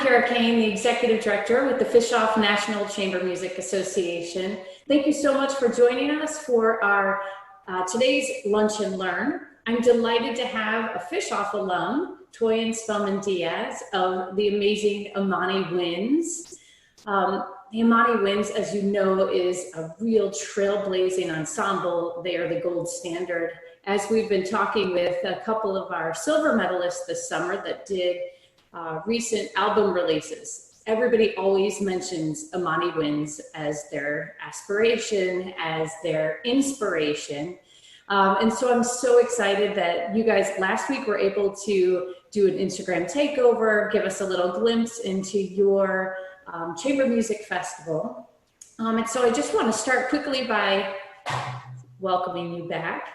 Kara Kane, the Executive Director with the Fischoff National Chamber Music Association. Thank you so much for joining us for our today's Lunch and Learn. I'm delighted to have a Fischoff alum, Toyin Spellman-Diaz of the amazing Imani Winds. The Imani Winds, as you know, is a real trailblazing ensemble. They are the gold standard. As we've been talking with a couple of our silver medalists this summer that did recent album releases, everybody always mentions Imani Winds as their aspiration, as their inspiration. And so I'm so excited that you guys last week were able to do an Instagram takeover, give us a little glimpse into your chamber music festival. And so I just want to start quickly by welcoming you back.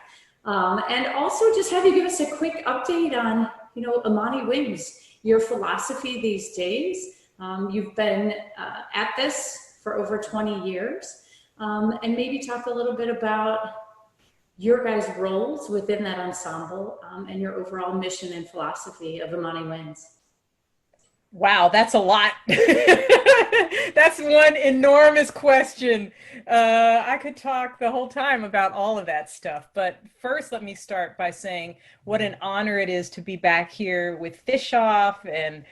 And also just have you give us a quick update on, Imani Winds, your philosophy these days. You've been at this for over 20 years. And maybe talk a little bit about your guys' roles within that ensemble and your overall mission and philosophy of Imani Winds. Wow, that's a lot. That's one enormous question. I could talk the whole time about all of that stuff. But first, let me start by saying what an honor it is to be back here with Fischoff. And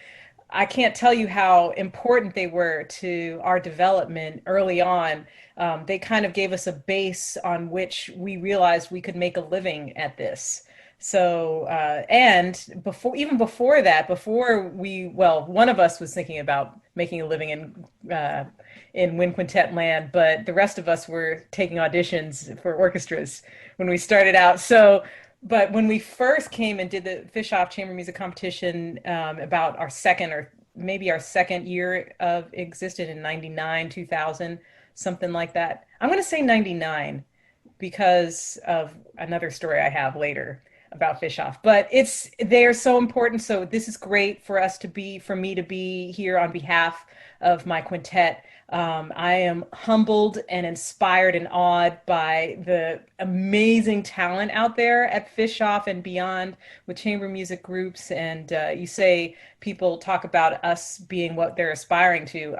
I can't tell you how important they were to our development early on. They kind of gave us a base on which we realized we could make a living at this. So, and even before that, one of us was thinking about making a living in wind quintet land, but the rest of us were taking auditions for orchestras when we started out. So, but when we first came and did the Fischoff Chamber Music Competition, about our second year of existed in 99, 2000, something like that. I'm going to say 99 because of another story I have later about Fischoff, but they're so important. So this is great for me to be here on behalf of my quintet. I am humbled and inspired and awed by the amazing talent out there at Fischoff and beyond with chamber music groups. And you say people talk about us being what they're aspiring to.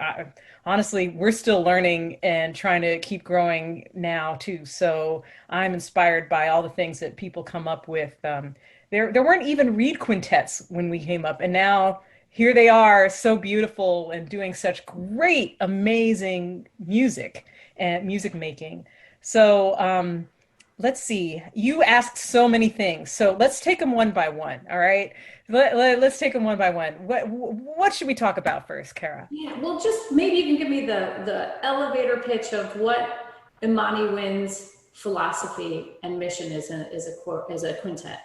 Honestly, we're still learning and trying to keep growing now too. So I'm inspired by all the things that people come up with. There weren't even reed quintets when we came up, and now here they are, so beautiful and doing such great, amazing music and music making. So let's see. You asked so many things, so let's take them one by one. All right. Let's take them one by one. What should we talk about first, Kara? Yeah, well, just maybe you can give me the elevator pitch of what Imani Winds' philosophy and mission is a quintet.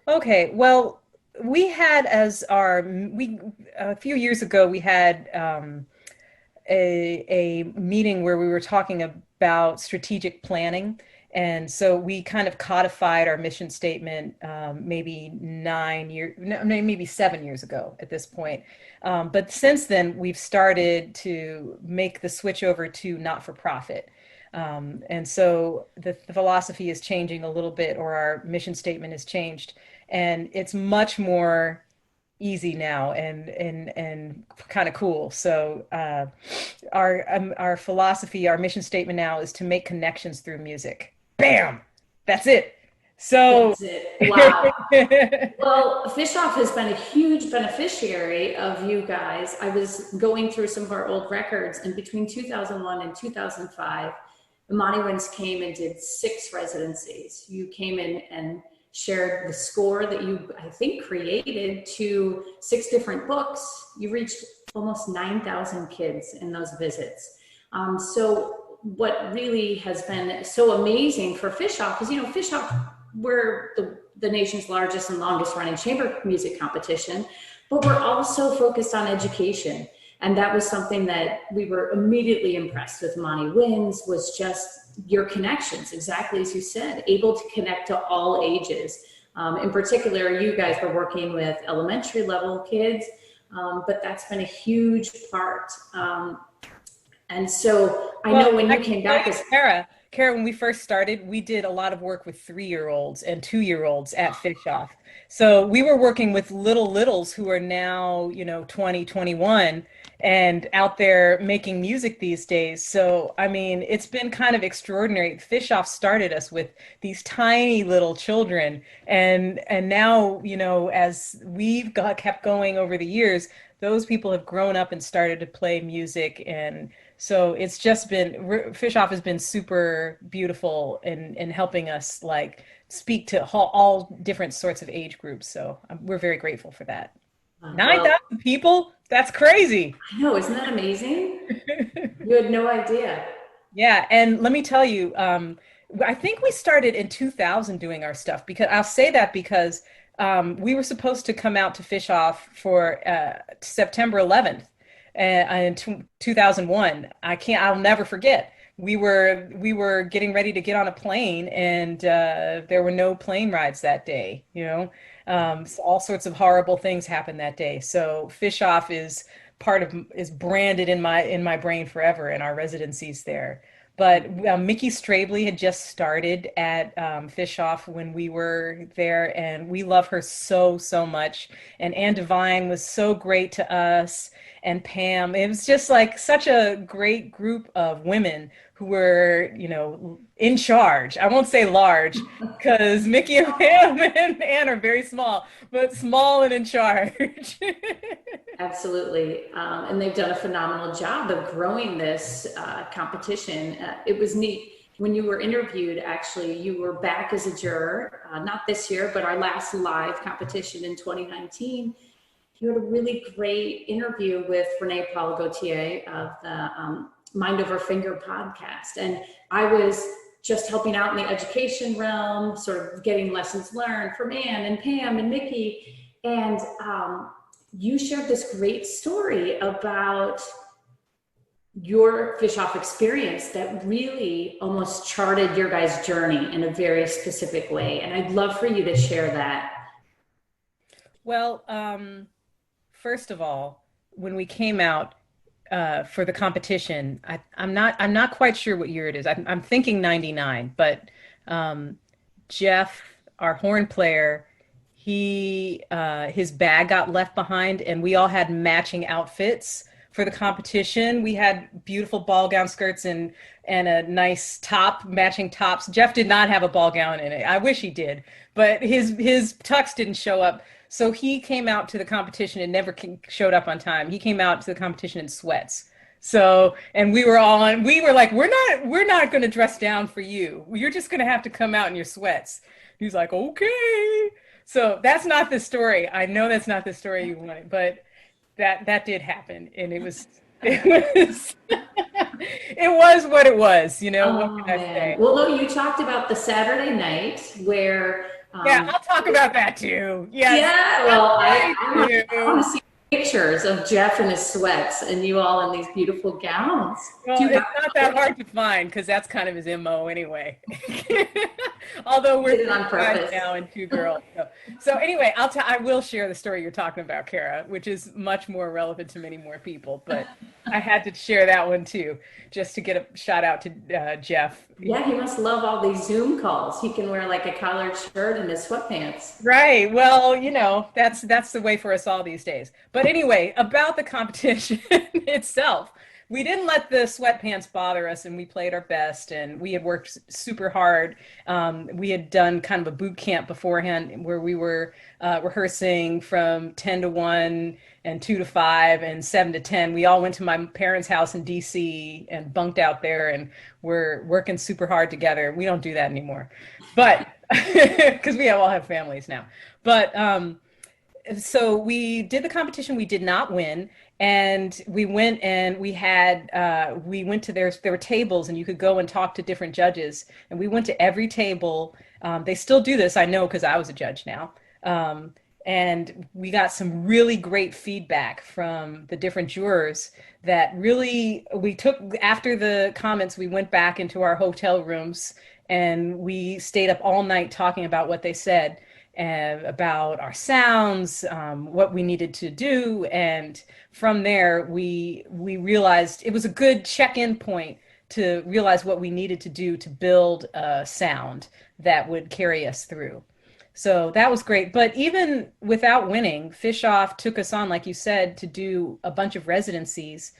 Okay, well, we had a few years ago we had a meeting where we were talking about strategic planning. And so we kind of codified our mission statement maybe 7 years ago at this point. But since then, we've started to make the switch over to not-for-profit. And so the philosophy is changing a little bit, or our mission statement has changed. And it's much more easy now and kind of cool. So our philosophy, our mission statement now is to make connections through music. Bam! That's it. So that's it. Wow. Well, Fischoff has been a huge beneficiary of you guys. I was going through some of our old records, and between 2001 and 2005, Imani Winds came and did 6 residencies. You came in and shared the score that you, I think, created to 6 different books. You reached almost 9,000 kids in those visits. So what really has been so amazing for Fischoff is, Fischoff, we're the nation's largest and longest running chamber music competition, but we're also focused on education. And that was something that we were immediately impressed with Imani Winds, was just your connections, exactly as you said, able to connect to all ages. In particular, you guys were working with elementary level kids, but that's been a huge part. And so I know when you came back as Kara, Kara, when we first started, we did a lot of work with 3-year-olds and 2-year-olds at Fischoff. So we were working with littles who are now, 20, 21, and out there making music these days. So, I mean, it's been kind of extraordinary. Fischoff started us with these tiny little children, and now, as we've kept going over the years, those people have grown up and started to play music. And so it's just been, Fischoff has been super beautiful in helping us like speak to all different sorts of age groups. So we're very grateful for that. Well, 9,000 people? That's crazy. I know, isn't that amazing? You had no idea. Yeah, and let me tell you, I think we started in 2000 doing our stuff, because I'll say that because we were supposed to come out to Fischoff for September 11th in 2001. I'll never forget. We were getting ready to get on a plane, and there were no plane rides that day, So all sorts of horrible things happened that day. So Fischoff is branded in my brain forever, in our residencies there. But Mickey Strabley had just started at Fischoff when we were there, and we love her so, so much. And Anne Devine was so great to us, and Pam. It was just like such a great group of women who were, in charge. I won't say large, because Mickey and Pam and Anne are very small, but small and in charge. Absolutely. And they've done a phenomenal job of growing this competition. It was neat. When you were interviewed, actually, you were back as a juror, not this year, but our last live competition in 2019. You had a really great interview with Renee Paul Gauthier of the Mind Over Finger podcast. And I was just helping out in the education realm, sort of getting lessons learned from Anne and Pam and Mickey. And you shared this great story about your Fischoff experience that really almost charted your guys' journey in a very specific way. And I'd love for you to share that. Well, first of all, when we came out for the competition, I'm not quite sure what year it is. I'm thinking 99, but Jeff, our horn player, his bag got left behind, and we all had matching outfits for the competition. We had beautiful ball gown skirts and a nice top, matching tops. Jeff did not have a ball gown in it. I wish he did, but his tux didn't show up. So he came out to the competition and never showed up on time. He came out to the competition in sweats. So, and we were like, we're not going to dress down for you. You're just going to have to come out in your sweats. He's like, okay. So that's not the story. I know that's not the story you wanted, but that did happen, and it was it was what it was. Oh, what can I say? well, no, you talked about the Saturday night where. Yeah, I'll talk about that too. Yes. Yeah, well, I do. want to see pictures of Jeff in his sweats and you all in these beautiful gowns. Well, it's not that hard to find, because that's kind of his MO anyway. Although we're 3 guys now and 2 girls. So anyway, I will share the story you're talking about, Kara, which is much more relevant to many more people. But I had to share that one too, just to get a shout out to Jeff. Yeah, he must love all these Zoom calls. He can wear like a collared shirt and his sweatpants. Right. Well, that's the way for us all these days. But anyway, about the competition itself, we didn't let the sweatpants bother us, and we played our best, and we had worked super hard. We had done kind of a boot camp beforehand where we were rehearsing from 10 to 1 and 2 to 5 and 7 to 10. We all went to my parents' house in DC and bunked out there, and we're working super hard together. We don't do that anymore, but because we all have families now. But so we did the competition. We did not win. And we went and we went to there were tables, and you could go and talk to different judges. And we went to every table. They still do this, I know, because I was a judge now. And we got some really great feedback from the different jurors that really we took after the comments. We went back into our hotel rooms and we stayed up all night talking about what they said and about our sounds, what we needed to do. And from there, we realized it was a good check-in point to realize what we needed to do to build a sound that would carry us through. So that was great. But even without winning, Fischoff took us on, like you said, to do a bunch of residencies,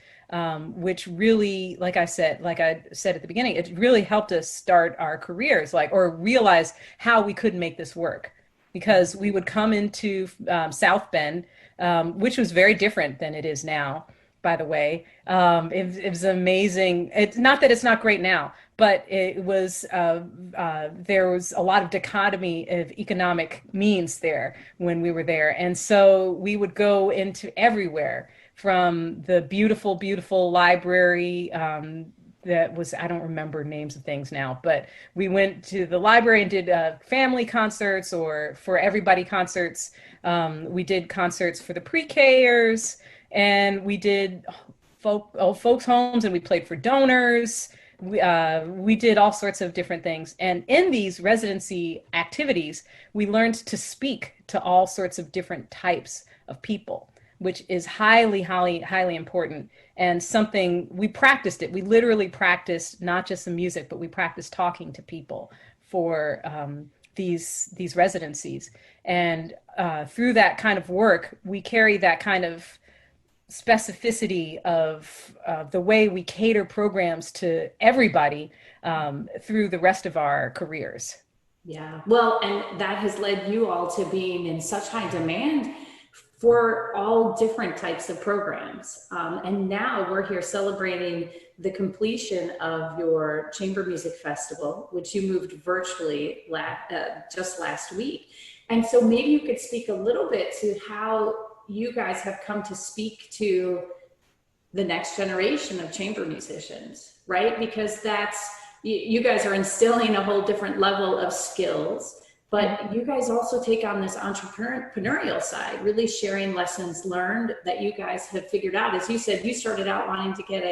which really, like I said at the beginning, it really helped us start our careers, or realize how we could make this work. Because we would come into South Bend, which was very different than it is now, by the way. It was amazing. It's not that it's not great now, but it was there was a lot of dichotomy of economic means there when we were there. And so we would go into everywhere, from the beautiful, beautiful library that was, I don't remember names of things now, but we went to the library and did family concerts or for everybody concerts. We did concerts for the pre-Kers, and we did folks homes, and we played for donors. We did all sorts of different things. And in these residency activities, we learned to speak to all sorts of different types of people, which is highly, highly, highly important, and something we practiced it. We literally practiced not just the music, but we practiced talking to people for these residencies. And through that kind of work, we carry that kind of specificity of the way we cater programs to everybody through the rest of our careers. Yeah, well, and that has led you all to being in such high demand for all different types of programs. And now we're here celebrating the completion of your Chamber Music Festival, which you moved virtually just last week. And so maybe you could speak a little bit to how you guys have come to speak to the next generation of chamber musicians, right? Because you guys are instilling a whole different level of skills, but you guys also take on this entrepreneurial side, really sharing lessons learned that you guys have figured out. As you said, you started out wanting to get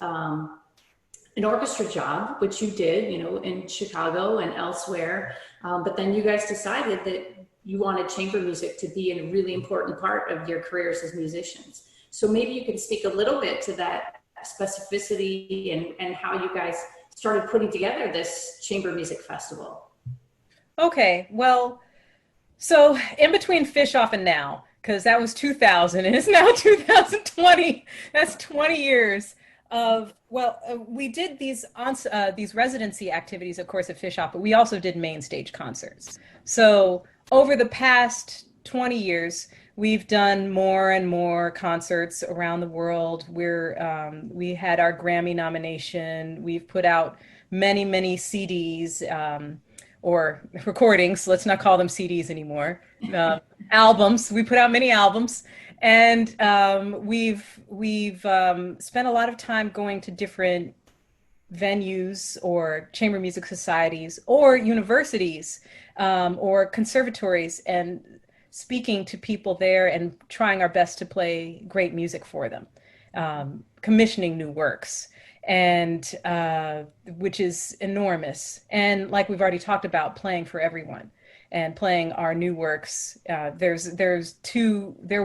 an orchestra job, which you did, in Chicago and elsewhere. But then you guys decided that you wanted chamber music to be a really important part of your careers as musicians. So maybe you can speak a little bit to that specificity and how you guys started putting together this Chamber Music Festival. Okay, well, so in between Fischoff and now, because that was 2000 and it's now 2020, that's 20 years of, we did these residency activities, of course, at Fischoff, but we also did main stage concerts. So over the past 20 years, we've done more and more concerts around the world. We had our Grammy nomination. We've put out many, many CDs, or recordings. Let's not call them CDs anymore. Albums. We put out many albums, and we've spent a lot of time going to different venues or chamber music societies or universities or conservatories, and speaking to people there and trying our best to play great music for them, commissioning new works, and which is enormous. And like we've already talked about, playing for everyone and playing our new works. There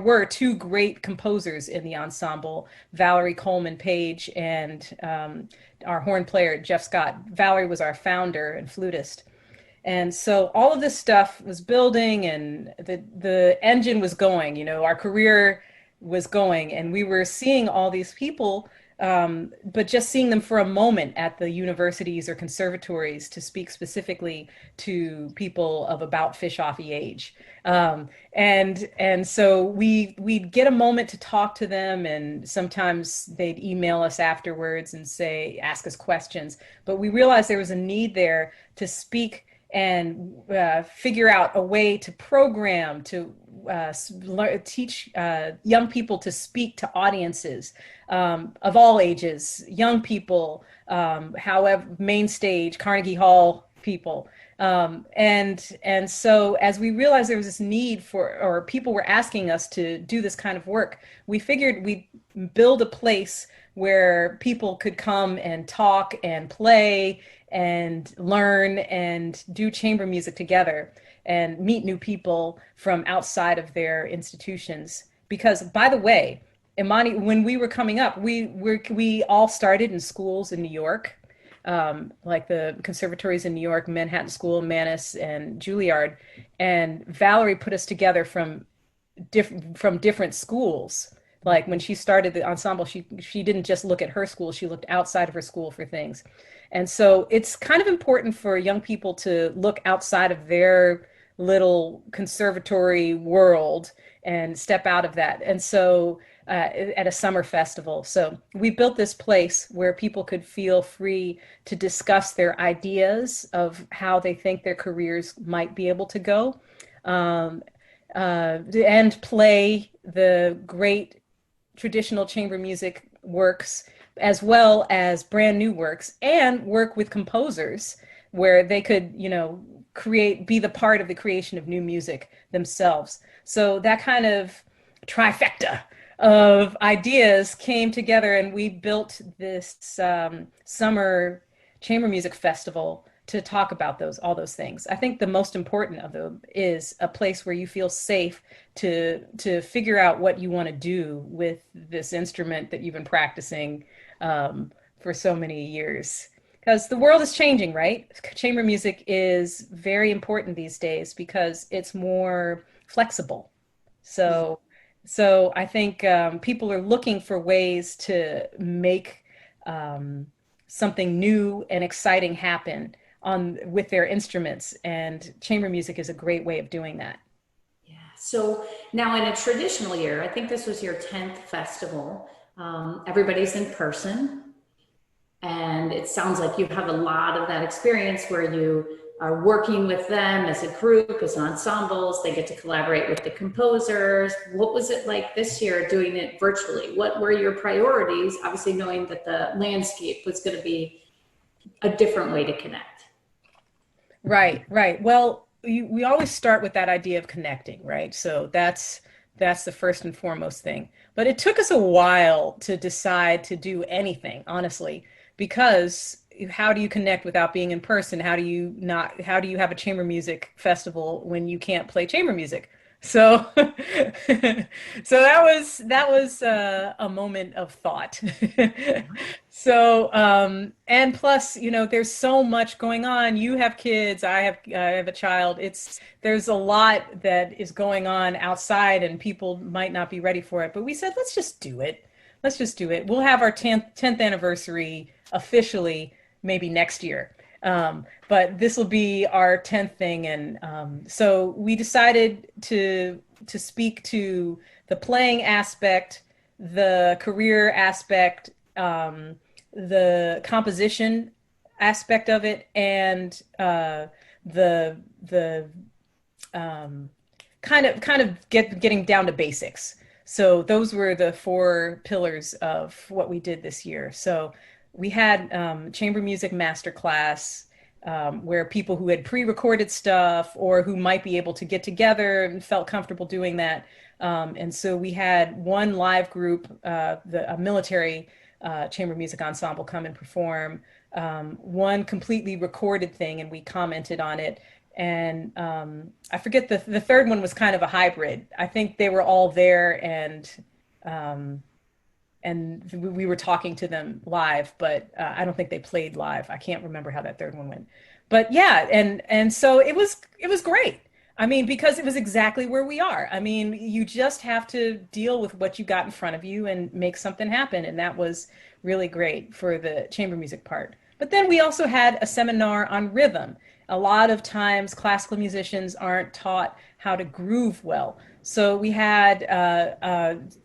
were two great composers in the ensemble, Valerie Coleman Page and our horn player, Jeff Scott. Valerie was our founder and flutist. And so all of this stuff was building, and the engine was going, our career was going, and we were seeing all these people, but just seeing them for a moment at the universities or conservatories to speak specifically to people of about Fischoff-y age. And so we'd get a moment to talk to them, and sometimes they'd email us afterwards and ask us questions. But we realized there was a need there to speak and figure out a way to program, to teach young people to speak to audiences of all ages, young people, however, main stage, Carnegie Hall people. And so as we realized there was this need or people were asking us to do this kind of work, we figured we'd build a place where people could come and talk and play and learn and do chamber music together and meet new people from outside of their institutions. Because, by the way, Imani, when we were coming up, we all started in schools in New York, like the conservatories in New York, Manhattan School, Mannes, and Juilliard. And Valerie put us together from different schools. Like when she started the ensemble, she didn't just look at her school; she looked outside of her school for things. And so it's kind of important for young people to look outside of their little conservatory world and step out of that. And so at a summer festival. So we built this place where people could feel free to discuss their ideas of how they think their careers might be able to go, um, and play the great traditional chamber music works as well as brand new works, and work with composers where they could, be the part of the creation of new music themselves. So that kind of trifecta of ideas came together, and we built this summer chamber music festival to talk about all those things. I think the most important of them is a place where you feel safe to figure out what you want to do with this instrument that you've been practicing for so many years. Because the world is changing, right? Chamber music is very important these days because it's more flexible. So, so I think people are looking for ways to make something new and exciting happen with their instruments, and chamber music is a great way of doing that. Yeah. So now in a traditional year, I think this was your 10th festival. Everybody's in person. And it sounds like you have a lot of that experience where you are working with them as a group, as ensembles. They get to collaborate with the composers. What was it like this year doing it virtually? What were your priorities? Obviously, knowing that the landscape was going to be a different way to connect. Right, right. Well, we always start with that idea of connecting, right? So that's the first and foremost thing. But it took us a while to decide to do anything, honestly, because how do you connect without being in person? How do you have a chamber music festival when you can't play chamber music? So, so that was a moment of thought. So, and plus, there's so much going on. You have kids, I have a child. There's a lot that is going on outside, and people might not be ready for it. But we said, let's just do it. Let's just do it. We'll have our 10th anniversary officially maybe next year. But this will be our 10th thing. And so we decided to speak to the playing aspect, the career aspect, the composition aspect of it, and the kind of getting down to basics. So those were the 4 pillars of what we did this year. So we had chamber music masterclass, where people who had pre-recorded stuff or who might be able to get together and felt comfortable doing that. And so we had one live group, a military chamber music ensemble, come and perform, one completely recorded thing, and we commented on it. And I forget, the third one was kind of a hybrid. I think they were all there, and we were talking to them live, but I don't think they played live. I can't remember how that third one went. But yeah, and so it was great. I mean, because it was exactly where we are. I mean, you just have to deal with what you got in front of you and make something happen. And that was really great for the chamber music part. But then we also had a seminar on rhythm. A lot of times classical musicians aren't taught how to groove well. So we had,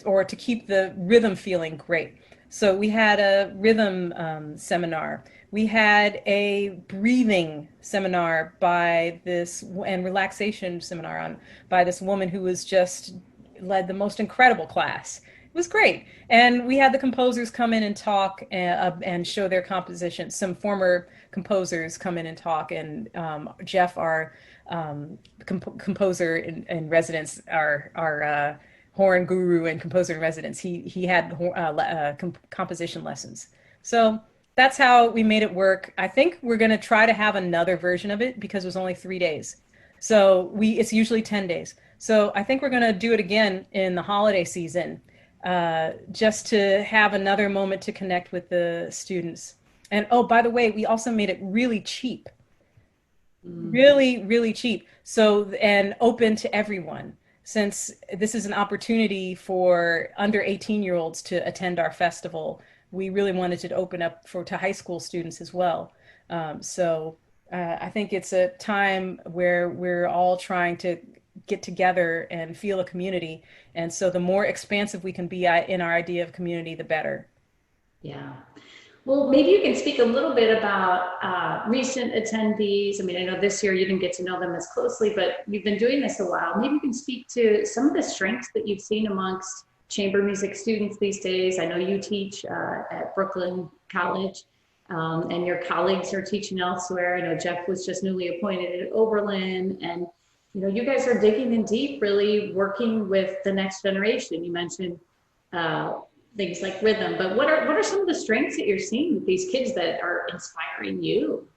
or to keep the rhythm feeling great. So we had a rhythm seminar. We had a breathing seminar and relaxation seminar by this woman who was just led the most incredible class. It was great. And we had the composers come in and talk and show their composition. Some former composers come in and talk, and Jeff, our composer in residence, our horn guru and composer in residence, he had composition lessons. So that's how we made it work. I think we're going to try to have another version of it because it was only 3 days. So it's usually 10 days. So I think we're going to do it again in the holiday season. just to have another moment to connect with the students. And oh, by the way, we also made it really cheap, Mm. really, really cheap. So, and open to everyone. Since this is an opportunity for under 18-year-olds to attend our festival, we really wanted to open up to high school students as well. I think it's a time where we're all trying to get together and feel a community. And so the more expansive we can be in our idea of community, the better. Yeah. Well, maybe you can speak a little bit about recent attendees. I mean, I know this year you didn't get to know them as closely, but you've been doing this a while. Maybe you can speak to some of the strengths that you've seen amongst chamber music students these days. I know you teach at Brooklyn College, and your colleagues are teaching elsewhere. I know Jeff was just newly appointed at Oberlin, and you guys are digging in deep, really working with the next generation. You mentioned things like rhythm, but what are some of the strengths that you're seeing with these kids that are inspiring you?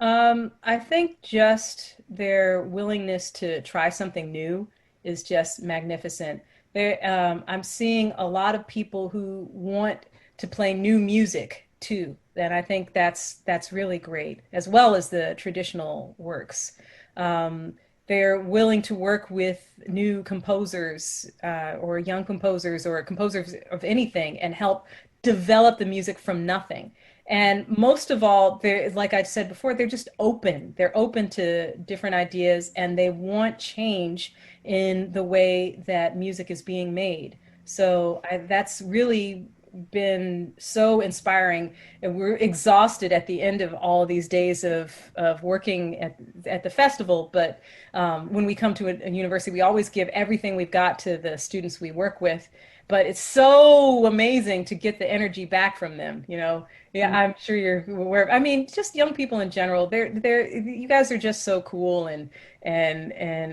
I think just their willingness to try something new is just magnificent. I'm seeing a lot of people who want to play new music too, and I think that's really great, as well as the traditional works. Um, they're willing to work with new composers or young composers or composers of anything and help develop the music from nothing. And most of all, they're, like I said before, they're just open. They're open to different ideas and they want change in the way that music is being made. That's really been so inspiring. And we're exhausted at the end of all of these days of working at the festival. But when we come to a university, we always give everything we've got to the students we work with. But it's so amazing to get the energy back from them, you know. Yeah, I'm sure you're aware. I mean, just young people in general. You guys are just so cool, and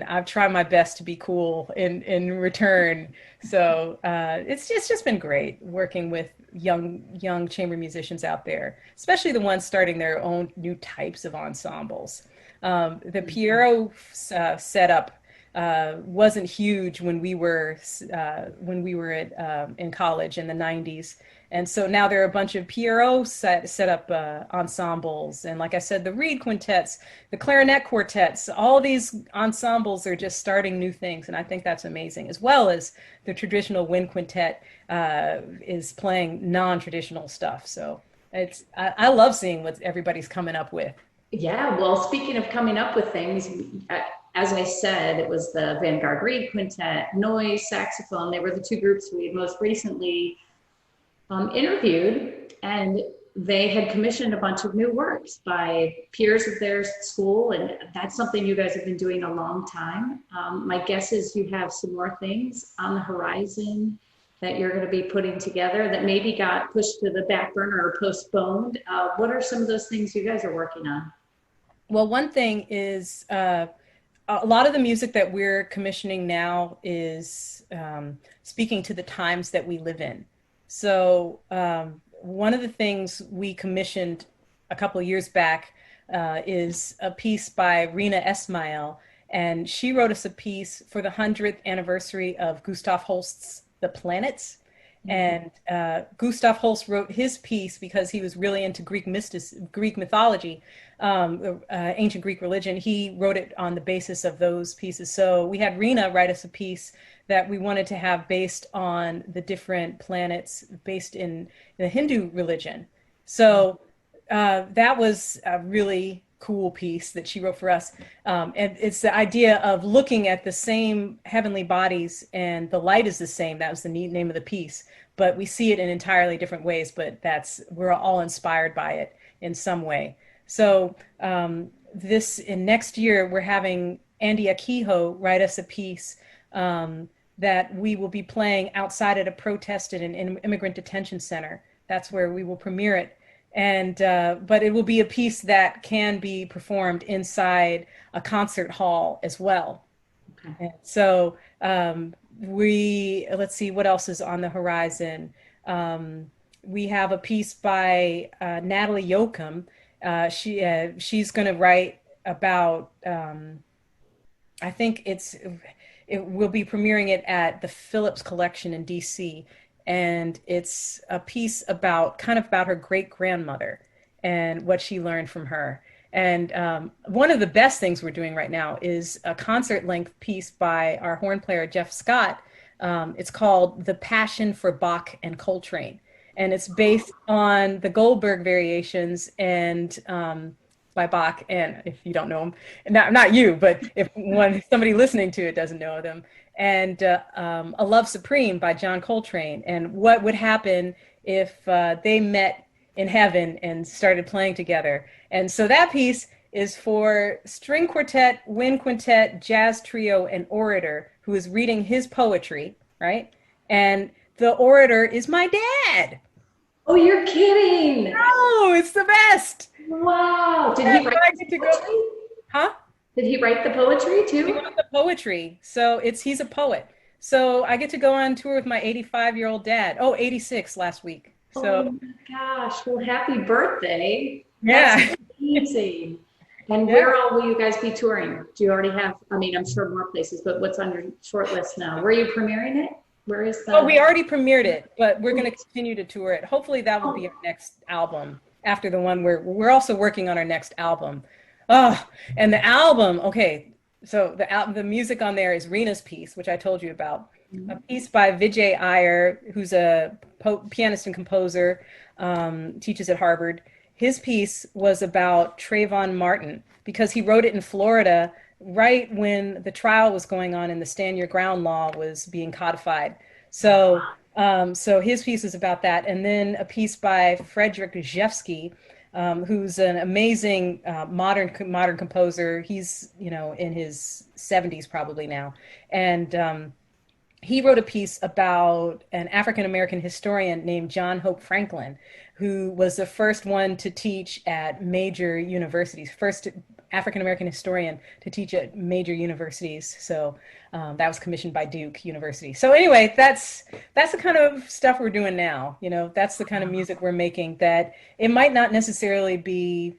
I've tried my best to be cool in return. So it's just been great working with young chamber musicians out there, especially the ones starting their own new types of ensembles. The Piero setup wasn't huge when we were in college in the 90s. And so now there are a bunch of Pierrot set up ensembles. And like I said, the reed quintets, the clarinet quartets, all these ensembles are just starting new things. And I think that's amazing, as well as the traditional wind quintet is playing non-traditional stuff. So I love seeing what everybody's coming up with. Yeah, well, speaking of coming up with things, as I said, it was the Vanguard Reed Quintet, Noise, Saxophone. They were the two groups we most recently interviewed, and they had commissioned a bunch of new works by peers of their school, and that's something you guys have been doing a long time. My guess is you have some more things on the horizon that you're going to be putting together that maybe got pushed to the back burner or postponed. What are some of those things you guys are working on? Well, one thing is a lot of the music that we're commissioning now is speaking to the times that we live in. So one of the things we commissioned a couple of years back is a piece by Rena Esmail, and she wrote us a piece for the 100th anniversary of Gustav Holst's The Planets. And Gustav Holst wrote his piece because he was really into Greek mythology, ancient Greek religion. He wrote it on the basis of those pieces. So we had Rena write us a piece that we wanted to have based on the different planets based in the Hindu religion. So that was a really cool piece that she wrote for us. And it's the idea of looking at the same heavenly bodies and the light is the same. That was the name of the piece. But we see it in entirely different ways, but we're all inspired by it in some way. So in next year, we're having Andy Akiho write us a piece that we will be playing outside at a protest at an immigrant detention center. That's where we will premiere it. And but it will be a piece that can be performed inside a concert hall as well. Okay. And so let's see what else is on the horizon. We have a piece by Natalie Yoakum. She's going to write about I think we'll be premiering it at the Phillips Collection in DC. And it's a piece about kind of about her great grandmother and what she learned from her. And one of the best things we're doing right now is a concert length piece by our horn player, Jeff Scott. It's called The Passion for Bach and Coltrane. And it's based on the Goldberg variations and by Bach. And if you don't know them, not you, but if somebody listening to it doesn't know them, and A Love Supreme by John Coltrane. And what would happen if they met in heaven and started playing together. And so that piece is for string quartet, wind quintet, jazz trio, and orator who is reading his poetry, right? And the orator is my dad. Oh, you're kidding. Oh, it's the best. Wow. Did he write the poetry? Huh? Did he write the poetry too? He wrote the poetry. So he's a poet. So I get to go on tour with my 85-year-old dad. Oh, 86 last week. So, oh my gosh. Well, happy birthday. Yeah. That's amazing. And where all will you guys be touring? Do you already have, I mean, I'm sure more places, but what's on your short list now? Where are you premiering it? Where is that? Oh, we already premiered it, but we're going to continue to tour it. Hopefully that will be our next album after the one we're also working on our next album. Oh, and the album, okay. So the music on there is Rena's piece, which I told you about. A piece by Vijay Iyer, who's a pianist and composer, teaches at Harvard. His piece was about Trayvon Martin because he wrote it in Florida right when the trial was going on and the Stand Your Ground law was being codified. So his piece is about that. And then a piece by Frederick Rzewski, who's an amazing modern composer. He's, in his 70s probably now. And he wrote a piece about an African-American historian named John Hope Franklin, who was the first one to teach at major universities, first African-American historian to teach at major universities. So that was commissioned by Duke University. So anyway, that's the kind of stuff we're doing now. That's the kind of music we're making, that it might not necessarily be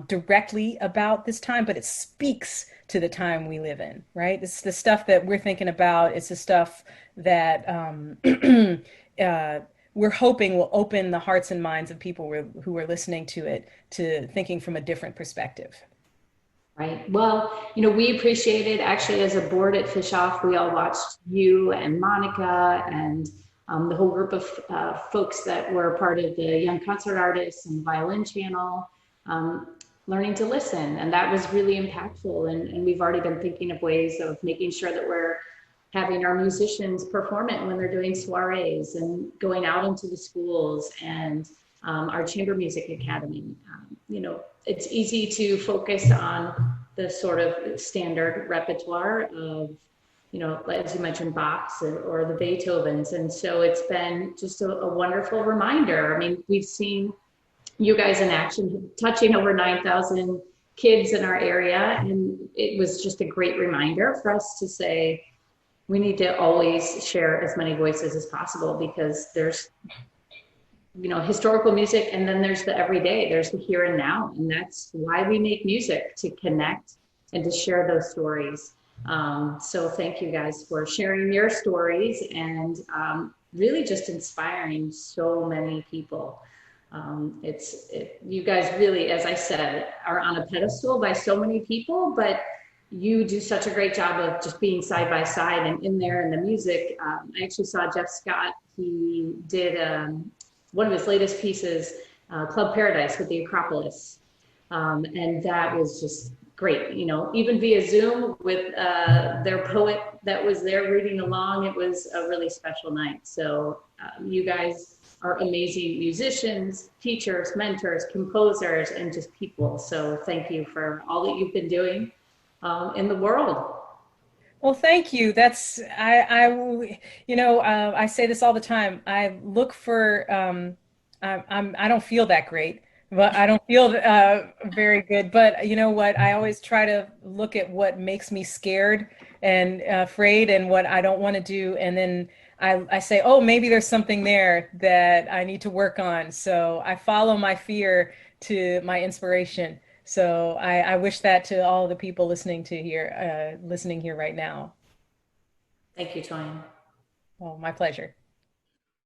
directly about this time, but it speaks to the time we live in, right? It's the stuff that we're thinking about. It's the stuff that we're hoping will open the hearts and minds of people who are listening to it to thinking from a different perspective. Right. Well, we appreciate it. Actually, as a board at Fischoff, we all watched you and Monica and the whole group of folks that were part of the Young Concert Artists and the Violin Channel, learning to listen. And that was really impactful. And we've already been thinking of ways of making sure that we're having our musicians perform it when they're doing soirees and going out into the schools and our Chamber Music Academy. It's easy to focus on the sort of standard repertoire of, as you mentioned, Bach's or the Beethovens. And so it's been just a wonderful reminder. I mean, we've seen you guys in action, touching over 9,000 kids in our area. And it was just a great reminder for us to say, we need to always share as many voices as possible, because there's, historical music, and then there's the everyday, there's the here and now. And that's why we make music, to connect and to share those stories. So thank you guys for sharing your stories and really just inspiring so many people. You guys really, as I said, are on a pedestal by so many people, but you do such a great job of just being side by side and in there in the music. I actually saw Jeff Scott. He did one of his latest pieces, Club Paradise with the Acropolis. And that was just great, even via Zoom with their poet that was there reading along. It was a really special night. So you guys are amazing musicians, teachers, mentors, composers, and just people. So thank you for all that you've been doing in the world. Well, thank you. That's I say this all the time. I look for I don't feel that great, but I don't feel very good. But you know what? I always try to look at what makes me scared and afraid, and what I don't want to do, and then I say, oh, maybe there's something there that I need to work on. So I follow my fear to my inspiration. So I wish that to all the people listening here right now. Thank you, Toyin. Oh, my pleasure.